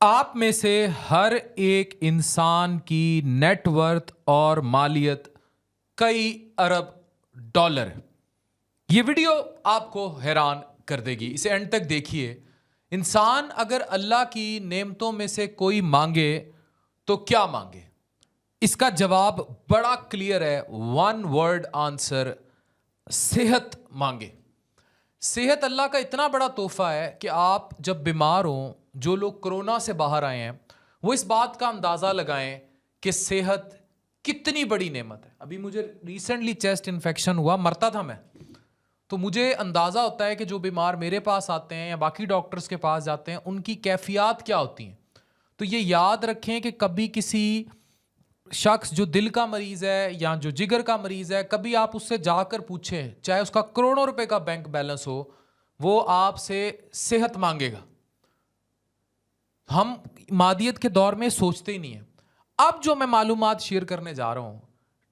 आप में से हर एक इंसान की नेटवर्थ और मालियत कई अरब डॉलर है। ये वीडियो आपको हैरान कर देगी, इसे एंड तक देखिए। इंसान अगर अल्लाह की नेमतों में से कोई मांगे तो क्या मांगे? इसका जवाब बड़ा क्लियर है, वन वर्ड आंसर, सेहत मांगे। सेहत अल्लाह का इतना बड़ा तोहफा है कि आप जब बीमार हों, जो लोग कोरोना से बाहर आए हैं वो इस बात का अंदाज़ा लगाएं कि सेहत कितनी बड़ी नेमत है। अभी मुझे रिसेंटली चेस्ट इन्फेक्शन हुआ, मरता था मैं, तो मुझे अंदाज़ा होता है कि जो बीमार मेरे पास आते हैं या बाकी डॉक्टर्स के पास जाते हैं उनकी कैफियत क्या होती हैं। तो ये याद रखें कि कभी किसी शख्स जो दिल का मरीज है या जो जिगर का मरीज है, कभी आप उससे जाकर पूछें, चाहे उसका करोड़ों रुपए का बैंक बैलेंस हो, वो आपसे सेहत मांगेगा। हम मादियत के दौर में सोचते ही नहीं है। अब जो मैं मालूमात शेयर करने जा रहा हूं,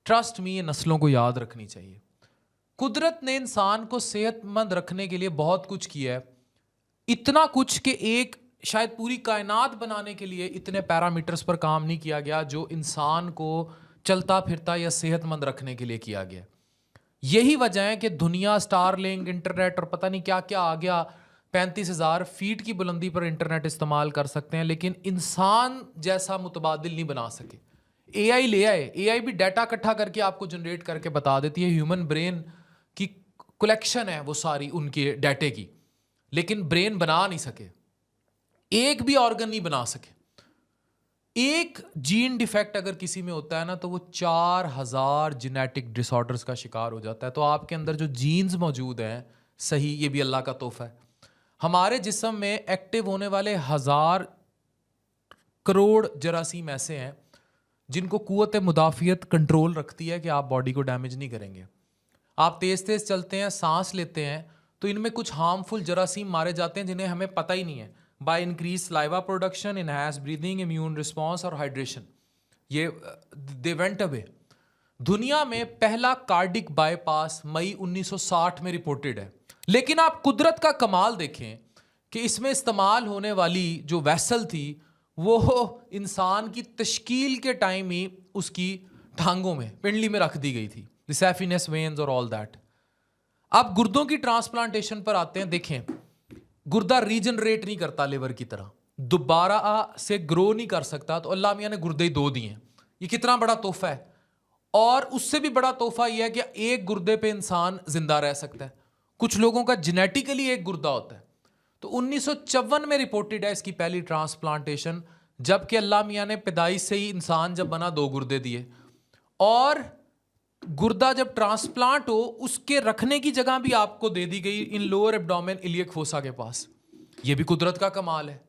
ट्रस्ट मी, ये नस्लों को याद रखनी चाहिए। कुदरत ने इंसान को सेहतमंद रखने के लिए बहुत कुछ किया है, इतना कुछ कि एक शायद पूरी कायनात बनाने के लिए इतने पैरामीटर्स पर काम नहीं किया गया जो इंसान को चलता फिरता या सेहतमंद रखने के लिए किया गया। यही वजह है कि दुनिया स्टारलिंक, इंटरनेट और पता नहीं क्या क्या आ गया। 35,000 फीट की बुलंदी पर इंटरनेट इस्तेमाल कर सकते हैं, लेकिन इंसान जैसा मुतबादिल नहीं बना सके। एआई ले आए, एआई भी डाटा इकट्ठा करके आपको जनरेट करके बता देती है। ह्यूमन ब्रेन की कलेक्शन है वो सारी उनके डाटे की, लेकिन ब्रेन बना नहीं सके, एक भी ऑर्गन नहीं बना सके। एक जीन डिफेक्ट अगर किसी में होता है ना, तो वो 4,000 जेनेटिक डिसऑर्डर्स का शिकार हो जाता है। तो आपके अंदर जो जीन्स मौजूद हैं, सही, ये भी अल्लाह का तोहफा है। हमारे जिस्म में एक्टिव होने वाले 1,000 करोड़ जरासीम ऐसे हैं जिनको कुव्वत मुदाफियत कंट्रोल रखती है कि आप बॉडी को डैमेज नहीं करेंगे। आप तेज तेज चलते हैं, सांस लेते हैं, तो इनमें कुछ हार्मफुल जरासीम मारे जाते हैं जिन्हें हमें पता ही नहीं है। By increase saliva production, enhance breathing, immune response और हाइड्रेशन, ये दे वेंट अवे। दुनिया में पहला कार्डिक बाईपास मई 1960 में रिपोर्टेड है। लेकिन आप कुदरत का कमाल देखें कि इसमें इस्तेमाल होने वाली जो वेसल थी वो इंसान की तश्कील के टाइम ही उसकी टांगों में, पिंडली में रख दी गई थी, सैफिनेस वेन्स और ऑल दैट। अब गुर्दों की ट्रांसप्लांटेशन पर आते हैं। देखें, गुर्दा रीजनरेट नहीं करता लिवर की तरह, दोबारा से ग्रो नहीं कर सकता, तो अल्लाह मियां ने गुर्दे ही दो दिए हैं। ये कितना बड़ा तोहफा है। और उससे भी बड़ा तोहफा यह है कि एक गुर्दे पे इंसान जिंदा रह सकता है। कुछ लोगों का जेनेटिकली एक गुर्दा होता है। तो 1954 में रिपोर्टेड है इसकी पहली ट्रांसप्लांटेशन, जबकि अल्लाह मियां ने पैदाइश से ही इंसान जब बना 2 गुर्दे दिए। और गुर्दा जब ट्रांसप्लांट हो, उसके रखने की जगह भी आपको दे दी गई इन लोअर एब्डोमेन इलियक फोसा के पास। ये भी कुदरत का कमाल है।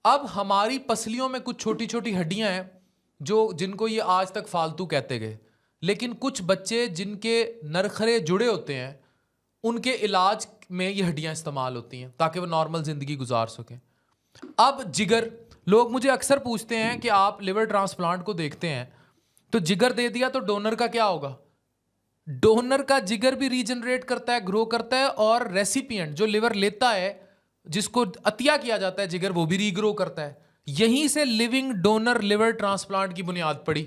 अब हमारी पसलियों में कुछ छोटी छोटी हड्डियां हैं जो जिनको ये आज तक फालतू कहते गए, लेकिन कुछ बच्चे जिनके नरखरे जुड़े होते हैं उनके इलाज में ये हड्डियां इस्तेमाल होती हैं ताकि वो नॉर्मल जिंदगी गुजार सकें। अब जिगर, लोग मुझे अक्सर पूछते हैं कि आप लिवर ट्रांसप्लांट को देखते हैं तो जिगर दे दिया तो डोनर का क्या होगा? डोनर का जिगर भी रीजनरेट करता है, ग्रो करता है, और रेसिपिएंट जो लिवर लेता है, जिसको अतिया किया जाता है जिगर, वो भी रीग्रो करता है। यहीं से लिविंग डोनर लिवर ट्रांसप्लांट की बुनियाद पड़ी।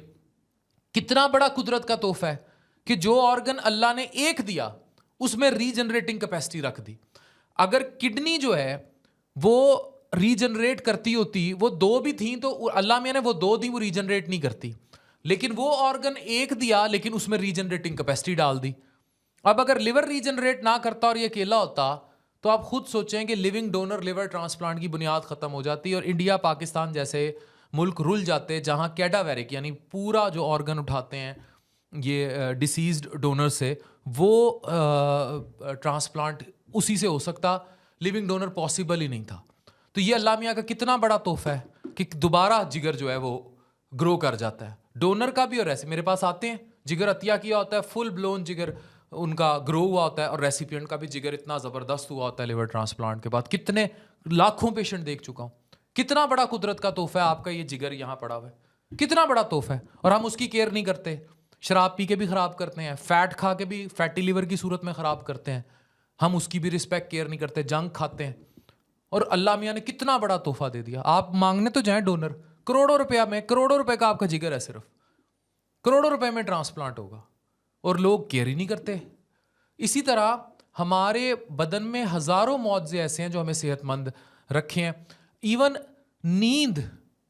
कितना बड़ा कुदरत का तोहफा है कि जो ऑर्गन अल्लाह ने एक दिया उसमें रीजनरेटिंग कैपेसिटी रख दी। अगर किडनी जो है वो रीजनरेट करती होती, वो 2 भी थी तो अल्लाह मियां ने वो 2 दी, वो रीजनरेट नहीं करती। लेकिन वो ऑर्गन एक दिया, लेकिन उसमें रीजनरेटिंग कैपेसिटी डाल दी। अब अगर लिवर रीजनरेट ना करता और ये अकेला होता, तो आप खुद सोचें कि लिविंग डोनर लिवर ट्रांसप्लांट की बुनियाद खत्म हो जाती और इंडिया पाकिस्तान जैसे मुल्क रुल जाते जहां कैडावेरिक यानी पूरा जो ऑर्गन उठाते हैं ये डिसीज्ड डोनर से, वो ट्रांसप्लांट उसी से हो सकता। लिविंग डोनर पॉसिबल ही नहीं था। तो ये अल्लाह मियां का कितना बड़ा तोहफा है कि दोबारा जिगर जो है वो ग्रो कर जाता है। डोनर का भी, और ऐसे मेरे पास आते हैं जिगर अतिया किया होता है, फुल ब्लोन जिगर उनका ग्रो हुआ होता है, और रेसिपिएंट का भी जिगर इतना ज़बरदस्त हुआ होता है लिवर ट्रांसप्लांट के बाद। कितने लाखों पेशेंट देख चुका हूँ। कितना बड़ा कुदरत का तोहफा है आपका ये जिगर यहाँ पड़ा हुआ है, कितना बड़ा तोहफा है। और हम उसकी केयर नहीं करते, शराब पी के भी ख़राब करते हैं, फैट खा के भी फैटी लिवर की सूरत में ख़राब करते हैं, हम उसकी भी रिस्पेक्ट केयर नहीं करते, जंक खाते हैं। और अल्लाह मियाँ ने कितना बड़ा तोहफा दे दिया। आप मांगने तो जाएं डोनर, करोड़ों रुपया में, करोड़ों रुपए का आपका जिगर है सिर्फ, करोड़ों रुपए में ट्रांसप्लांट होगा और लोग केयर ही नहीं करते। इसी तरह हमारे बदन में हजारों मौजे ऐसे हैं जो हमें सेहतमंद रखे हैं। इवन नींद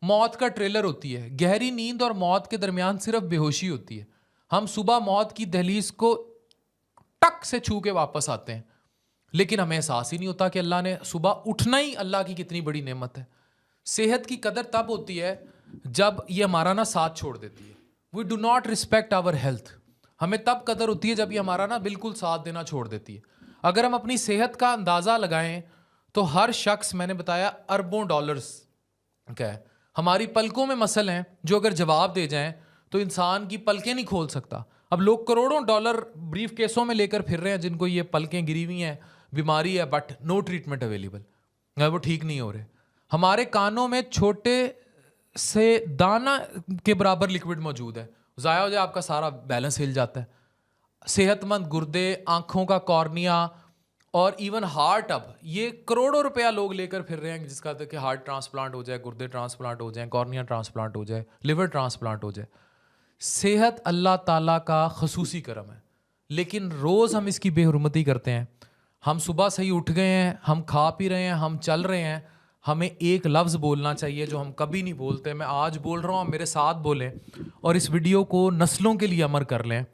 मौत का ट्रेलर होती है। गहरी नींद और मौत के दरमियान सिर्फ बेहोशी होती है। हम सुबह मौत की दहलीज को टक से छू के वापस आते हैं, लेकिन हमें एहसास ही नहीं होता कि अल्लाह ने सुबह उठना ही अल्लाह की कितनी बड़ी नेमत है। सेहत की कदर तब होती है जब ये हमारा ना साथ छोड़ देती है। We do not respect our health. हमें तब कदर होती है जब ये हमारा ना बिल्कुल साथ देना छोड़ देती है। अगर हम अपनी सेहत का अंदाज़ा लगाएं तो हर शख्स, मैंने बताया, अरबों डॉलर्स का है। हमारी पलकों में मसल हैं जो अगर जवाब दे जाएं तो इंसान की पलकें नहीं खोल सकता। अब लोग करोड़ों डॉलर ब्रीफ केसों में लेकर फिर रहे हैं जिनको ये पलकें गिरी हुई हैं, बीमारी है, बट नो ट्रीटमेंट अवेलेबल, वो ठीक नहीं हो रहे। हमारे कानों में छोटे से दाना के बराबर लिक्विड मौजूद है, ज़ाया हो जाए आपका सारा बैलेंस हिल जाता है। सेहतमंद गुर्दे, आंखों का कॉर्निया और इवन हार्ट, अब ये करोड़ों रुपया लोग लेकर फिर रहे हैं जिसका कि हार्ट ट्रांसप्लांट हो जाए, गुर्दे ट्रांसप्लांट हो जाए, कॉर्निया ट्रांसप्लांट हो जाए, लिवर ट्रांसप्लांट हो जाए। सेहत अल्लाह ताला का खसूसी करम है, लेकिन रोज़ हम इसकी बेहुरमती करते हैं। हम सुबह सही उठ गए हैं, हम खा पी रहे हैं, हम चल रहे हैं, हमें एक लफ्ज़ बोलना चाहिए जो हम कभी नहीं बोलते। मैं आज बोल रहा हूँ, आप मेरे साथ बोलें और इस वीडियो को नस्लों के लिए अमर कर लें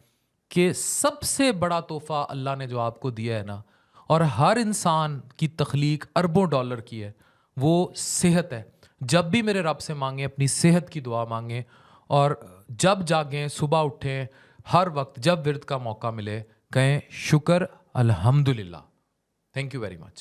कि सबसे बड़ा तोहफ़ा अल्लाह ने जो आपको दिया है ना, और हर इंसान की तख्लीक अरबों डॉलर की है, वो सेहत है। जब भी मेरे रब से मांगें, अपनी सेहत की दुआ मांगें, और जब जागें, सुबह उठें, हर वक्त जब विर्द का मौका मिले कहें शुक्र अल्हम्दुलिल्लाह। Thank you very much.